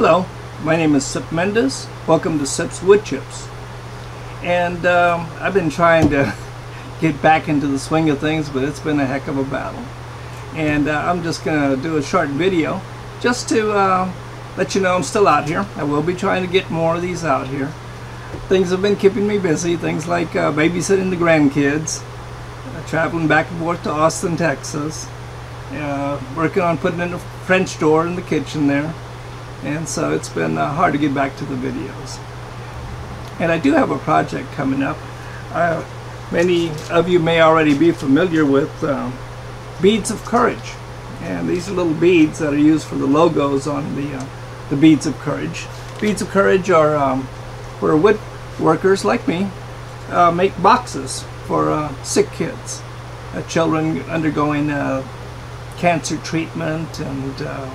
Hello, my name is Sip Mendez. Welcome to Sip's Wood Chips. And I've been trying to get back into the swing of things, but it's been a heck of a battle. And I'm just going to do a short video just to let you know I'm still out here. I will be trying to get more of these out here. Things have been keeping me busy, things like babysitting the grandkids, traveling back and forth to Austin, Texas, working on putting in a French door in the kitchen there. And so it's been hard to get back to the videos. And I do have a project coming up. Many of you may already be familiar with Beads of Courage. And these are little beads that are used for the logos on the Beads of Courage. Beads of Courage are where woodworkers like me make boxes for sick kids, children undergoing cancer treatment and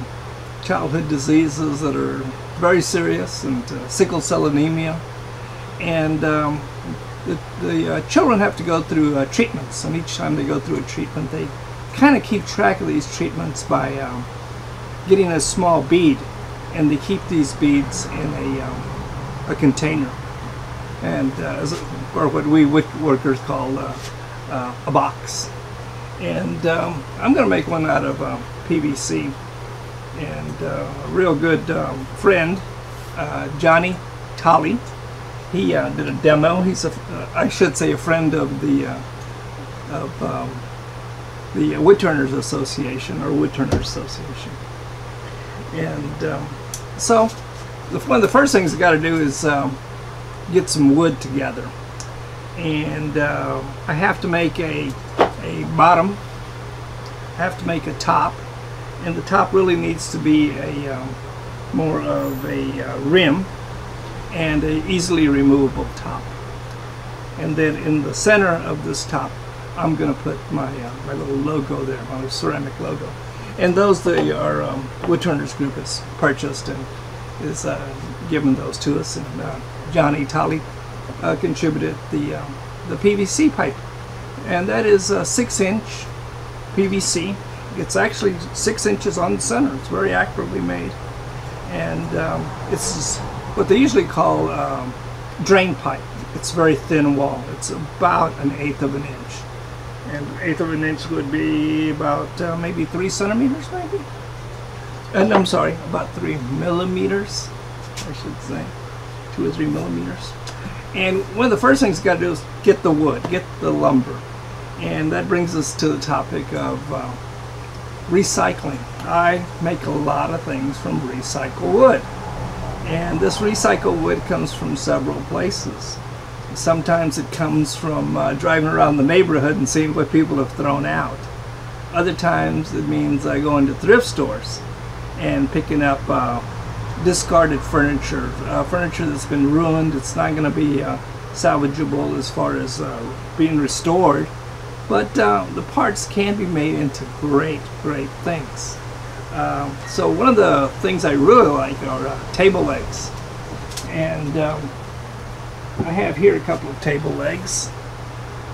childhood diseases that are very serious, and sickle cell anemia. And the children have to go through treatments, and each time they go through a treatment they kind of keep track of these treatments by getting a small bead, and they keep these beads in a container, and or what we woodworkers call a box. And I'm going to make one out of PVC. And a real good friend, Johnny Tolley, he did a demo. He's I should say a friend of the Woodturners Association, or Woodturners Association. And so one of the first things you got to do is get some wood together. And I have to make a bottom, I have to make a top. And the top really needs to be a more of a rim and an easily removable top. And then in the center of this top, I'm going to put my my little logo there, my ceramic logo. And those the our Woodturners group has purchased and is giving those to us. And Johnny Tolley contributed the PVC pipe, and that is a 6-inch PVC. It's actually 6 inches on the center. It's very accurately made, and it's what they usually call drain pipe. It's very thin wall. It's about 1/8 of an inch, and 1/8 of an inch would be about maybe 3 centimeters, maybe. And I'm sorry, about 3 millimeters, I should say, 2 or 3 millimeters. And one of the first things you got to do is get the wood, get the lumber, and that brings us to the topic of recycling. I make a lot of things from recycled wood, and this recycled wood comes from several places. Sometimes it comes from driving around the neighborhood and seeing what people have thrown out. Other times it means I go into thrift stores and picking up discarded furniture, furniture that's been ruined. It's not going to be salvageable as far as being restored. But the parts can be made into great things. So one of the things I really like are table legs. And I have here a couple of table legs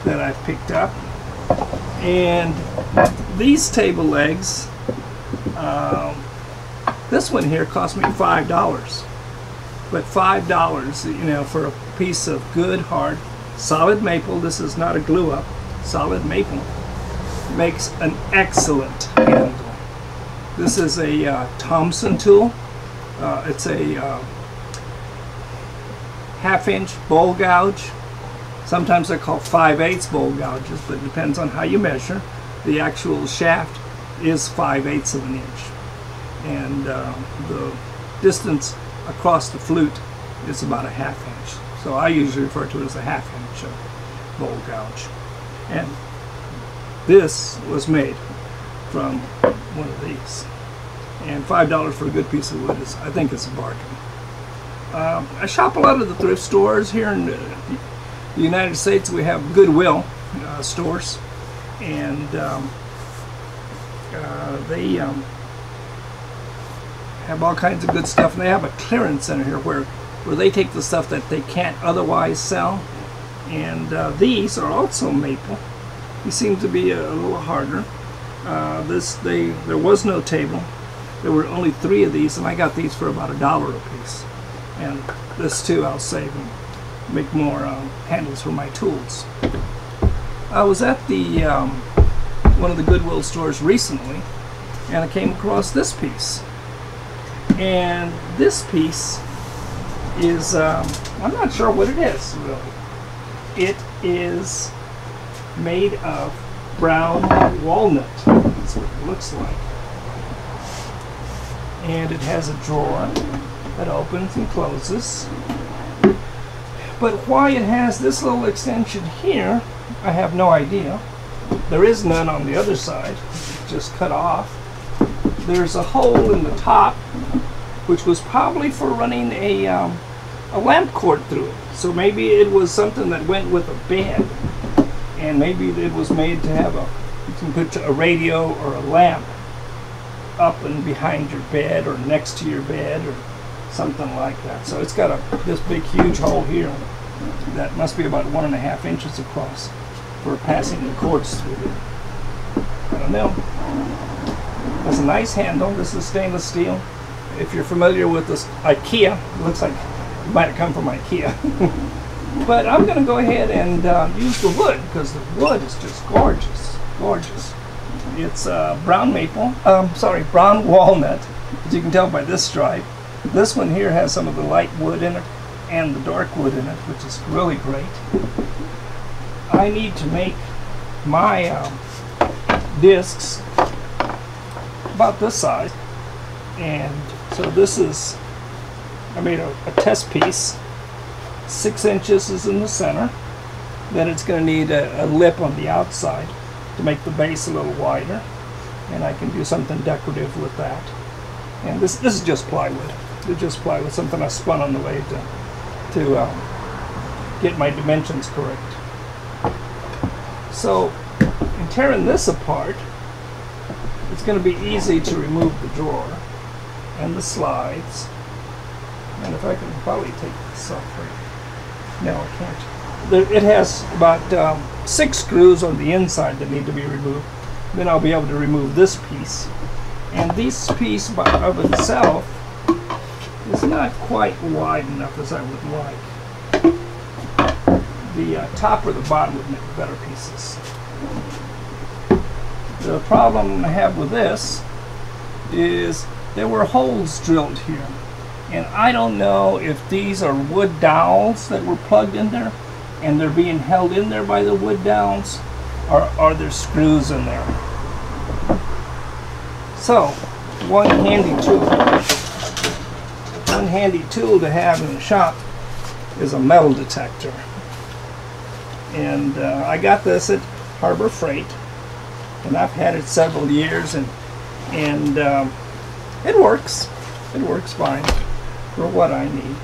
that I've picked up. And these table legs, this one here cost me $5. But $5, you know, for a piece of good, hard, solid maple. This is not a glue up. Solid maple makes an excellent handle. This is a Thompson tool. It's a 1/2-inch bowl gouge. Sometimes they're called 5/8 bowl gouges, but it depends on how you measure. The actual shaft is 5/8 of an inch, and the distance across the flute is about a 1/2 inch. So I usually refer to it as a 1/2 inch bowl gouge. And this was made from one of these. And $5 for a good piece of wood is, I think, it's a bargain. I shop a lot of the thrift stores here in the United States. We have Goodwill stores, and they have all kinds of good stuff. And they have a clearance center here where they take the stuff that they can't otherwise sell. And these are also maple. These seem to be a little harder. There was no table. There were only 3 of these, and I got these for about $1 a piece. And this too I'll save and make more handles for my tools. I was at the one of the Goodwill stores recently, and I came across this piece. And this piece is, I'm not sure what it is really. It is made of brown walnut. That's what it looks like. And it has a drawer that opens and closes. But why it has this little extension here, I have no idea. There is none on the other side, just cut off. There's a hole in the top, which was probably for running a lamp cord through it. So maybe it was something that went with a bed, and maybe it was made to have you can put a radio or a lamp up and behind your bed or next to your bed or something like that. So it's got this big huge hole here that must be about 1.5 inches across for passing the cords through it. I don't know. It's a nice handle. This is stainless steel. If you're familiar with this IKEA, it looks like it might have come from IKEA. But I'm going to go ahead and use the wood, because the wood is just gorgeous, gorgeous. It's brown walnut, as you can tell by this stripe. This one here has some of the light wood in it and the dark wood in it, which is really great. I need to make my discs about this size, and so this is, I made a test piece. 6 inches is in the center. Then it's going to need a lip on the outside to make the base a little wider, and I can do something decorative with that. And this is just plywood. It's just plywood, something I spun on the way to get my dimensions correct. So in tearing this apart, it's going to be easy to remove the drawer and the slides. And if I can probably take this off right. No, I can't. It has about 6 screws on the inside that need to be removed. Then I'll be able to remove this piece. And this piece of itself is not quite wide enough as I would like. The top or the bottom would make better pieces. The problem I have with this is there were holes drilled here. And I don't know if these are wood dowels that were plugged in there and they're being held in there by the wood dowels, or are there screws in there? So, one handy tool to have in the shop is a metal detector. And I got this at Harbor Freight, and I've had it several years, and it works. It works fine for what I need.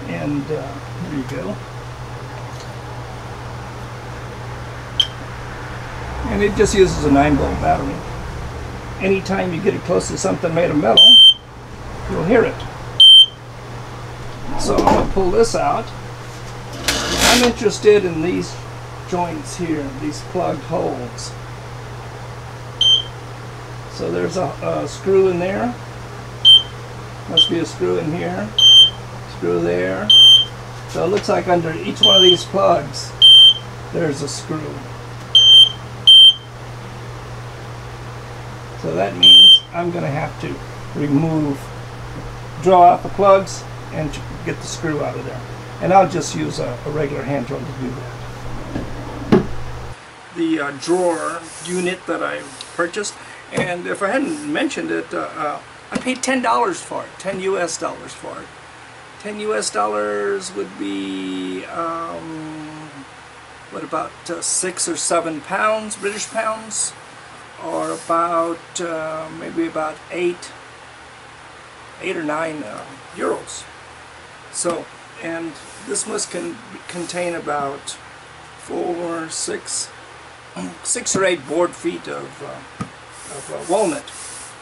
And there you go. And it just uses a 9-volt battery. Anytime you get it close to something made of metal, you'll hear it. So I'm going to pull this out. I'm interested in these joints here, these plugged holes. So there's a screw in there. Must be a screw in here. Screw there. So it looks like under each one of these plugs, there's a screw. So that means I'm going to have to draw out the plugs and get the screw out of there. And I'll just use a regular hand drill to do that. The drawer unit that I purchased, and if I hadn't mentioned it, I paid $10 for it, $10 US for it. $10 US would be, what, about 6 or 7 pounds, British pounds? Or about maybe about 8 or 9 euros. So, and this must contain about 6 or 8 board feet of walnut,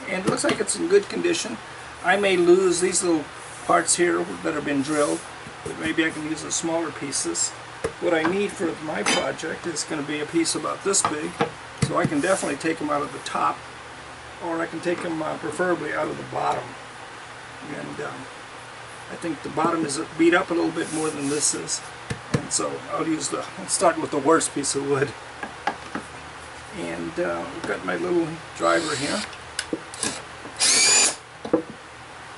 and it looks like it's in good condition. I may lose these little parts here that have been drilled, but maybe I can use the smaller pieces. What I need for my project is going to be a piece about this big. So I can definitely take them out of the top or I can take them preferably out of the bottom. And I think the bottom is beat up a little bit more than this is. And so I'll start with the worst piece of wood. And I've got my little driver here.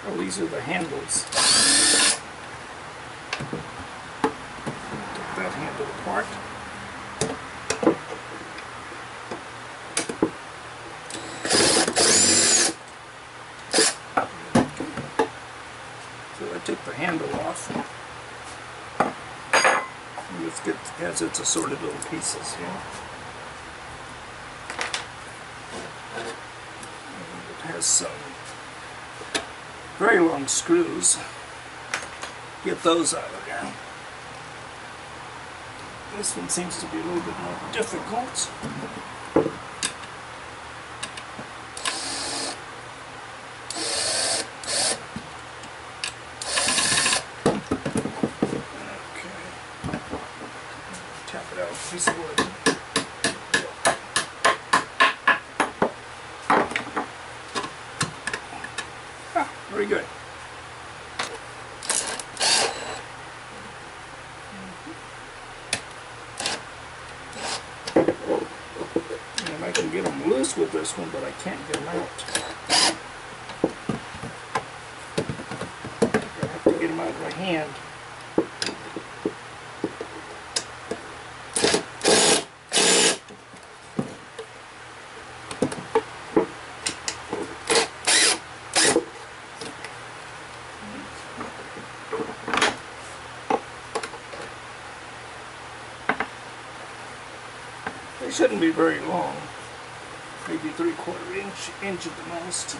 Oh, these are the handles. Take that handle apart. So I take the handle off. And it has its assorted little pieces here. And it has some very long screws. Get those out of there. This one seems to be a little bit more difficult. Okay. Tap it out, piece of wood. Very good. And I can get them loose with this one, but I can't get them out. I have to get them out of my hand. They shouldn't be very long, maybe 3/4 inch at the most.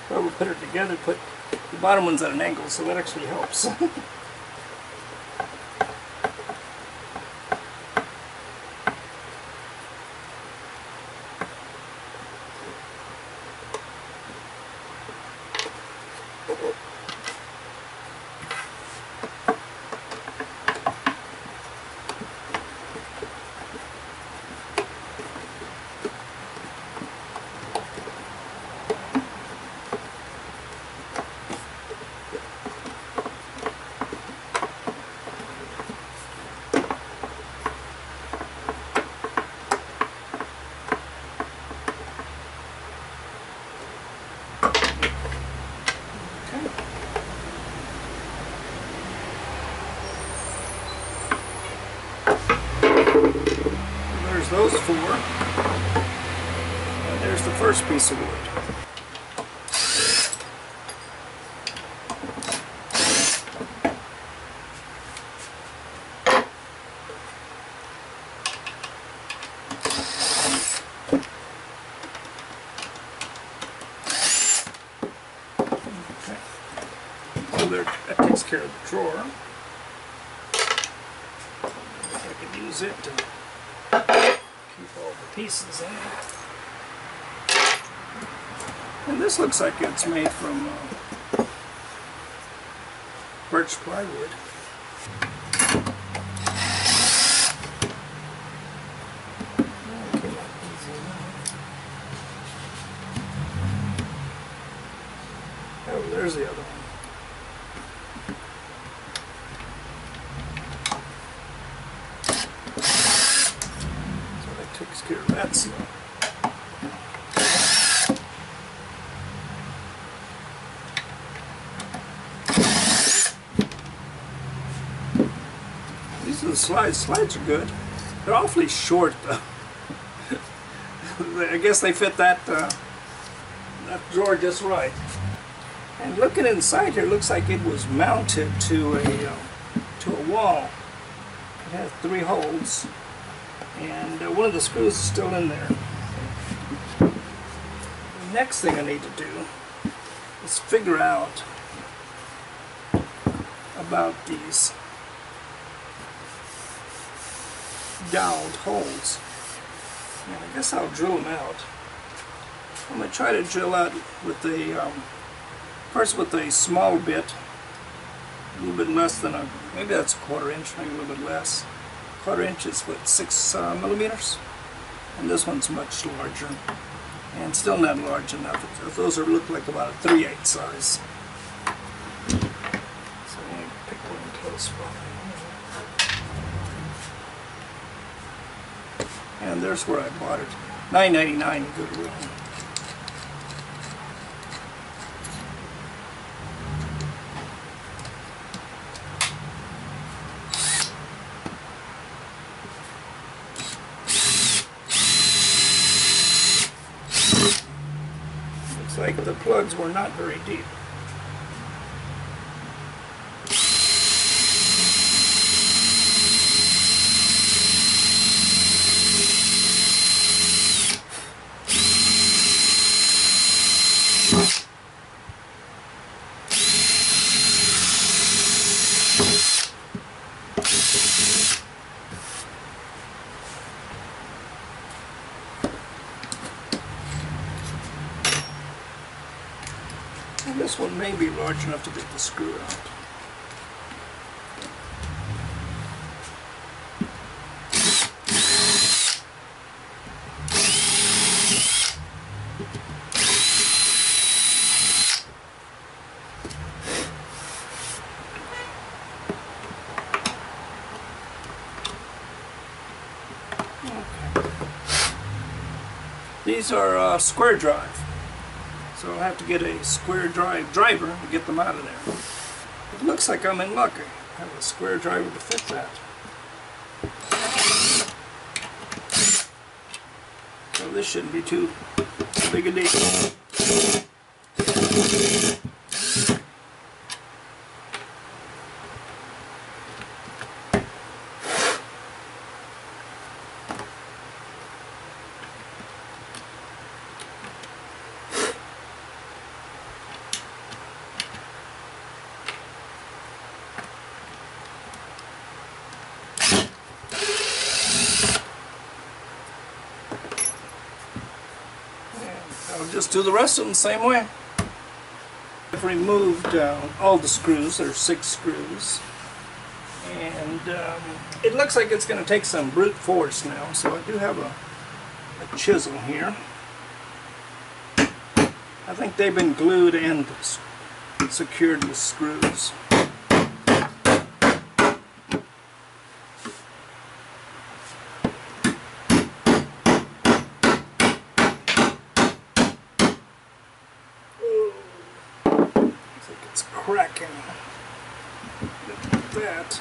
Well, we'll put it together, put the bottom ones at an angle, so that actually helps. There's those four. And there's the first piece of wood. Okay. So that takes care of the drawer. I can use it to keep all the pieces in. And this looks like it's made from birch plywood. Okay, easy enough. Oh, there's the other one. Takes care of that seal. These are the slides. Slides are good. They're awfully short though. I guess they fit that drawer just right. And looking inside here, looks like it was mounted to a wall. It has 3 holes. And one of the screws is still in there. The next thing I need to do is figure out about these doweled holes. And I guess I'll drill them out. I'm going to try to drill out with a first with a small bit a little bit less than maybe that's a 1/4 inch, maybe a little bit less. 1/4 inch is what, 6 millimeters? And this one's much larger. And still not large enough. Those look like about a 3/8 size. So let me pick one close by. And there's where I bought it. $9.99 Goodwill. Looks like the plugs were not very deep. And this one may be large enough to get the screw out. Okay. These are square drive. So I'll have to get a square drive driver to get them out of there. It looks like I'm in luck. I have a square driver to fit that. So this shouldn't be too big a deal. I'll just do the rest of them the same way. I've removed all the screws. There's 6 screws. And it looks like it's going to take some brute force now. So I do have a chisel here. I think they've been glued and secured with screws. It's cracking. Look at that.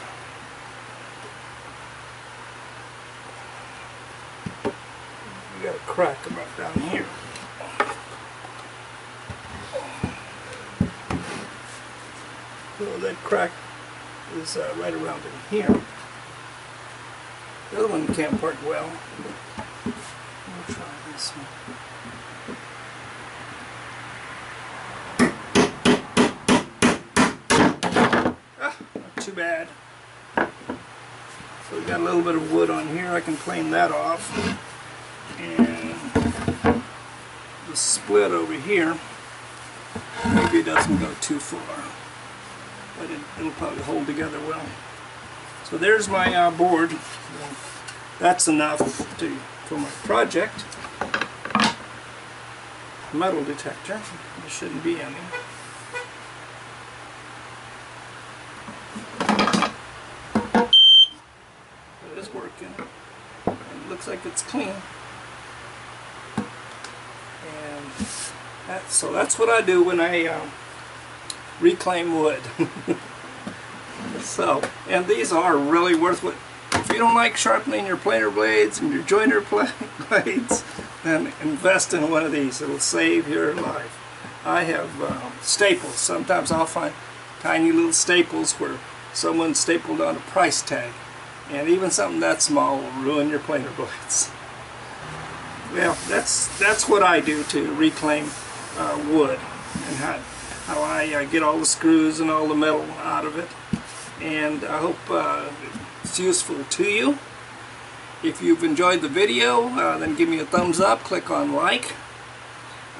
We got a crack about down here. So that crack is right around in here. The other one can't part well. We'll try this one. Too bad. So we got a little bit of wood on here. I can plane that off. And the split over here, maybe it doesn't go too far, but it'll probably hold together well. So there's my board. That's enough for my project. Metal detector. There shouldn't be any. Working. It looks like it's clean. And so that's what I do when I reclaim wood. So, and these are really worth it. If you don't like sharpening your planer blades and your joiner blades, then invest in one of these. It'll save your life. I have staples. Sometimes I'll find tiny little staples where someone stapled on a price tag. And even something that small will ruin your planer blades. Well, that's what I do to reclaim wood, and how I get all the screws and all the metal out of it. And I hope it's useful to you. If you've enjoyed the video, then give me a thumbs up, click on like.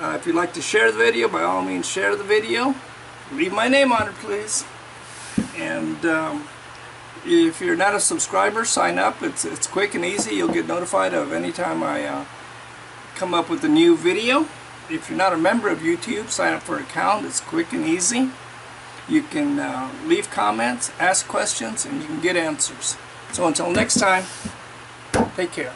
If you'd like to share the video, by all means share the video. Leave my name on it, please. And if you're not a subscriber, sign up. It's quick and easy. You'll get notified of any time I come up with a new video. If you're not a member of YouTube, sign up for an account. It's quick and easy. You can leave comments, ask questions, and you can get answers. So until next time, take care.